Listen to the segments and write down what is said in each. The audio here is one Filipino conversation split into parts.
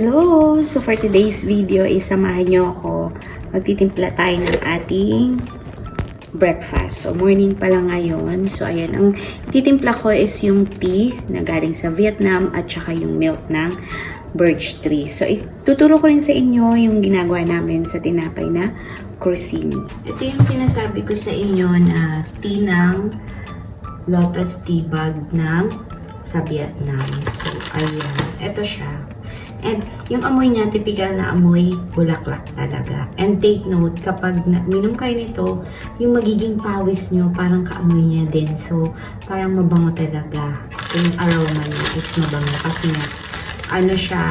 Hello! So for today's video, samahan nyo ako. Magtitimpla tayo ng ating breakfast. So morning pa lang ngayon. So ayan, ang ititimpla ko is yung tea na galing sa Vietnam at saka yung milk ng birch tree. So ituturo ko rin sa inyo yung ginagawa namin sa tinapay na crostini. Ito yung sinasabi ko sa inyo na tea ng lotus tea bag ng sa Vietnam. So ayan, ito siya. And yung amoy niya, typical na amoy bulaklak talaga. And take note, kapag minom kayo nito, yung magiging pawis nyo, parang kaamoy niya din. So, parang mabango talaga. Yung aroma niya is mabango. Kasi nga, ano siya,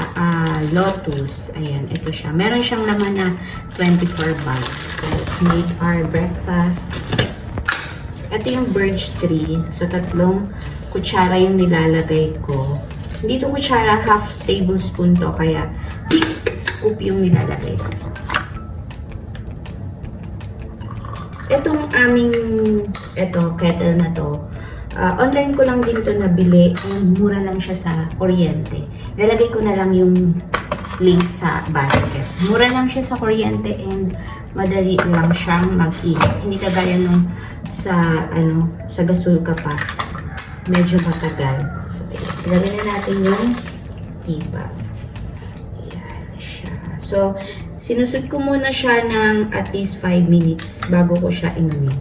lotus. Ayan, ito siya. Meron siyang laman na 24 bags. So, let's make our breakfast. Ito yung birch tree. So, 3 kutsara yung nilalagay ko. Dito kutsara, half tablespoon to, kaya 6 scoop yung nilalagay ko. Itong aming, kettle na to, online ko lang din to nabili, mura lang siya sa kuryente. Lalagay ko na lang yung link sa basket. Mura lang siya sa kuryente and madali lang siyang mag-init. Hindi kagaya nung sa gasulka pa. Medyo matagal. So, ilagay na natin yung tea bag. Ayan siya. So, sinusot ko muna siya ng at least 5 minutes bago ko siya inumin.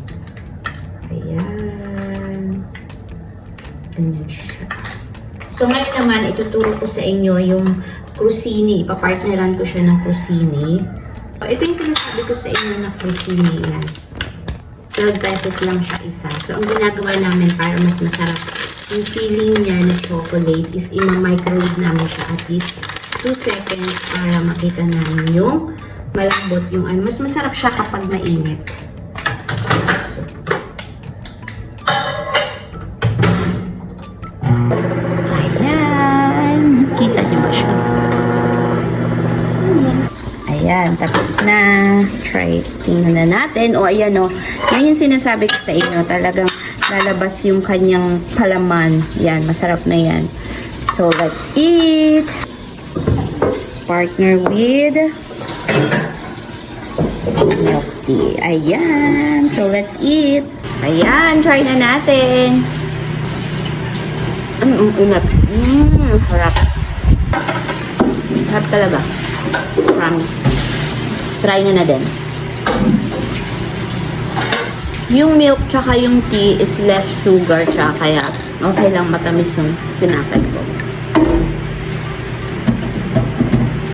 Ayan. Ganyan siya. So, ngayon naman, ituturo ko sa inyo yung crostini. Ipapartneran ko siya ng crostini. Ito yung sinasabi ko sa inyo na crostini. Yan. 12 pesos lang siya isa. So, ang ginagawa namin para mas masarap yung feeling niya na chocolate is i-microwave namin siya at least 2 seconds para makita namin yung malambot yung ano. Mas masarap siya kapag mainit. So, ayan. Kita niyo ba siya? Ayan, tapos na. Try. Tingnan na natin. O, ayan o. Yan yung sinasabi ko sa inyo. Talagang lalabas yung kanyang palaman. Yan, masarap na yan. So, let's eat. Partner with milk tea. Ayan. So, let's eat. Ayan, try na natin. Unat. Harap. Harap talaga. Promise. Try na din. Yung milk tsaka yung tea is less sugar tsaka kaya okay lang matamis yung tinapay ko.